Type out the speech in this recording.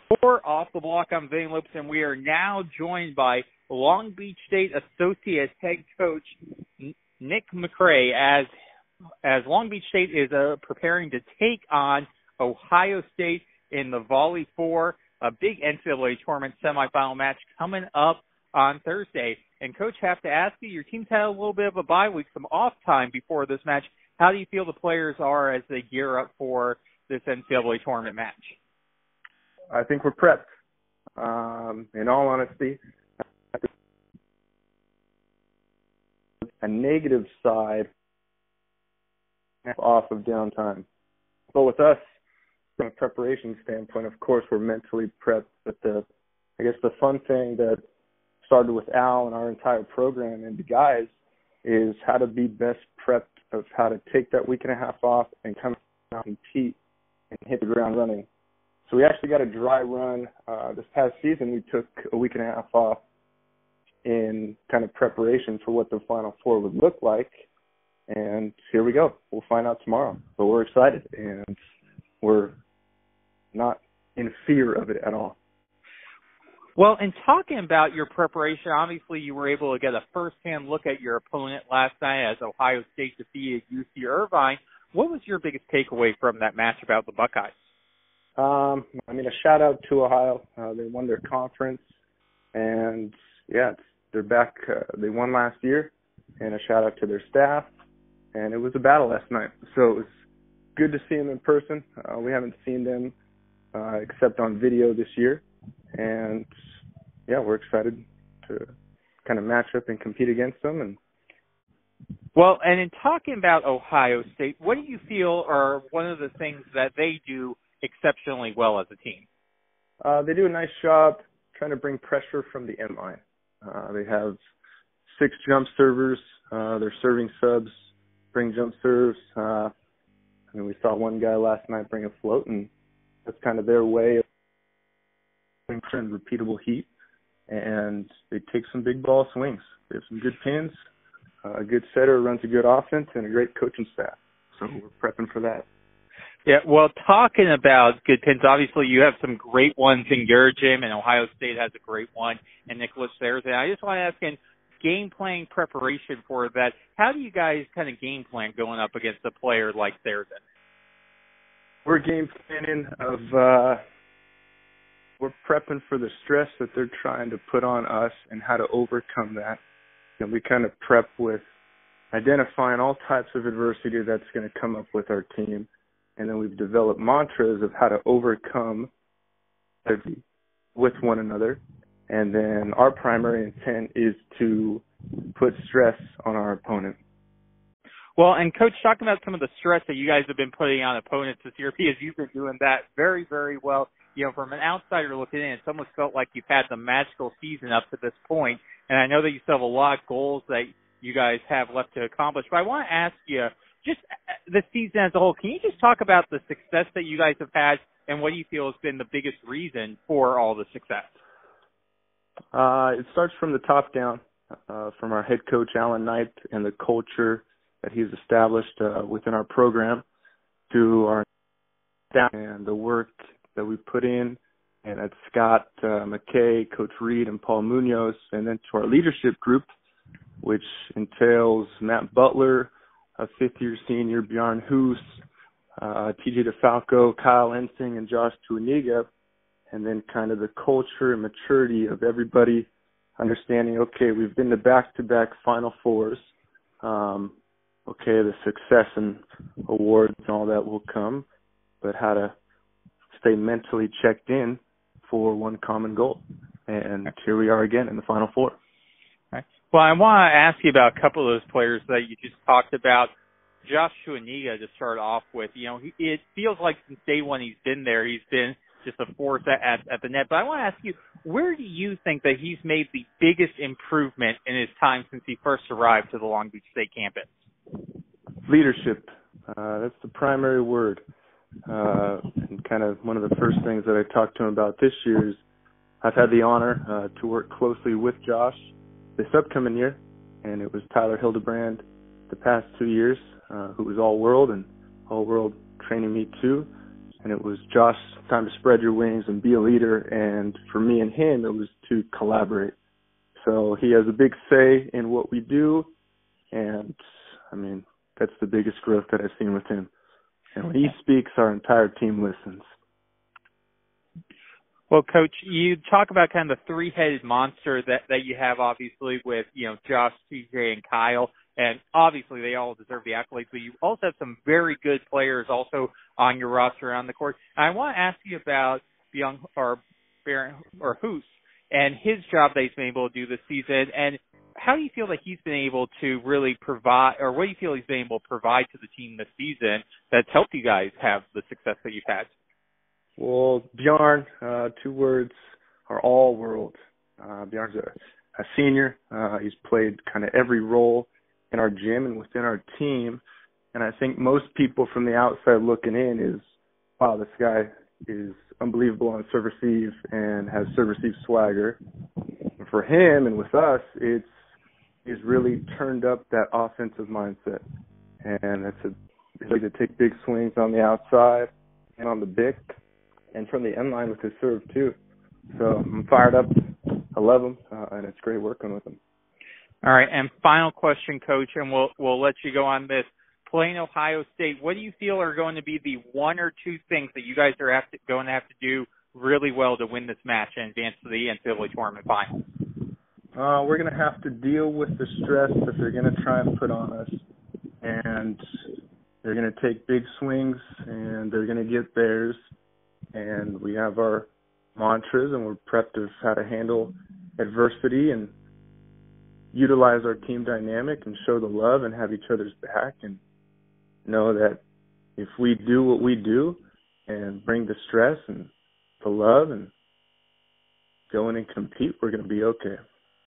For Off the Block, I'm Zane Lopes, and we are now joined by Long Beach State Associate Head Coach Nick MacRae as Long Beach State is preparing to take on Ohio State in the VolleyFour, a big NCAA tournament semifinal match coming up on Thursday. And, Coach, have to ask you, your team's had a little bit of a bye week, some off time before this match. How do you feel the players are as they gear up for this NCAA tournament match? I think we're prepped. In all honesty, a negative side off of downtime. But with us, from a preparation standpoint, of course, we're mentally prepped. But I guess the fun thing that started with Al and our entire program and the guys is how to be best prepped of how to take that week and a half off and come out and compete and hit the ground running. So we actually got a dry run. This past season, we took a week and a half off in kind of preparation for what the Final Four would look like. And here we go. We'll find out tomorrow. But we're excited, and we're not in fear of it at all. Well, in talking about your preparation, obviously you were able to get a first-hand look at your opponent last night as Ohio State defeated UC Irvine. What was your biggest takeaway from that match about the Buckeyes? A shout-out to Ohio. They won their conference, and, they're back. They won last year, and a shout-out to their staff. And it was a battle last night, so it was good to see them in person. We haven't seen them except on video this year, and, we're excited to kind of match up and compete against them. Well, and in talking about Ohio State, what do you feel are one of the things that they do exceptionally well as a team? They do a nice job trying to bring pressure from the end line. They have 6 jump servers. Their serving subs bring jump serves. We saw one guy last night bring a float, and that's kind of their way of bringing repeatable heat. And they take some big ball swings. They have some good pins, a good setter, runs a good offense, and a great coaching staff. So we're prepping for that. Yeah, well, talking about good pins, obviously you have some great ones in your gym, and Ohio State has a great one, and Nicholas Sayers. And I just want to ask, in game playing preparation for that, how do you guys kind of game plan going up against a player like Sayers? We're game planning we're prepping for the stress that they're trying to put on us and how to overcome that. And we kind of prep with identifying all types of adversity that's going to come up with our team. And then we've developed mantras of how to overcome adversity with one another. And then our primary intent is to put stress on our opponent. Well, and Coach, talking about some of the stress that you guys have been putting on opponents this year, because you've been doing that very, very well. From an outsider looking in, it's almost felt like you've had the magical season up to this point. And I know that you still have a lot of goals that you guys have left to accomplish. But I want to ask you, just the season as a whole, can you just talk about the success that you guys have had and what do you feel has been the biggest reason for all the success? It starts from the top down, from our head coach, Alan Knight, and the culture that he's established within our program, to our staff and the work that we put in, and at Scott McKay, Coach Reed, and Paul Munoz, and then to our leadership group, which entails Matt Butler, a fifth-year senior, Bjarne Hoos, TJ DeFalco, Kyle Ensing, and Josh Tuaniga, and then kind of the culture and maturity of everybody understanding, okay, we've been to back-to-back Final Fours. The success and awards and all that will come, but how to stay mentally checked in for one common goal. And here we are again in the Final Four. Right. Well, I want to ask you about a couple of those players that you just talked about. Josh Tuaniga, to start off with, it feels like since day one he's been there, he's been just a force at the net. But I want to ask you, where do you think that he's made the biggest improvement in his time since he first arrived to the Long Beach State campus? Leadership. That's the primary word. And kind of one of the first things that I talked to him about this year is I've had the honor to work closely with Josh this upcoming year, and it was Tyler Hildebrand the past 2 years, who was all-world and all-world training me too. and it was Josh, time to spread your wings and be a leader. And for me and him, it was to collaborate. So he has a big say in what we do, and I mean, that's the biggest growth that I've seen with him. And when he speaks, our entire team listens. Well, Coach, you talk about kind of the three-headed monster that you have, obviously, with, Josh, TJ, and Kyle. And obviously, they all deserve the accolades, but you also have some very good players also on your roster on the court. And I want to ask you about Hoos and his job that he's been able to do this season. And how do you feel that he's been able to really provide, or what do you feel he's been able to provide to the team this season that's helped you guys have the success that you've had? Well, Bjarn, 2 words, are all world. Bjarn's a senior. He's played kind of every role in our gym and within our team. And I think most people from the outside looking in is, wow, this guy is unbelievable on serve receive and has serve receive swagger. And for him and with us, he's really turned up that offensive mindset. And it's ability to take big swings on the outside and on the bic, and from the end line with his serve too. So I'm fired up. I love him, and it's great working with him. All right, and final question, Coach, and we'll let you go on this. Playing Ohio State, what do you feel are going to be the 1 or 2 things that you guys are going to have to do really well to win this match and advance to the NCAA tournament final? We're going to have to deal with the stress that they're going to try and put on us, and they're going to take big swings, and they're going to get theirs. And we have our mantras, and we're prepped of how to handle adversity and utilize our team dynamic and show the love and have each other's back, and know that if we do what we do and bring the stress and the love and go in and compete, we're going to be okay.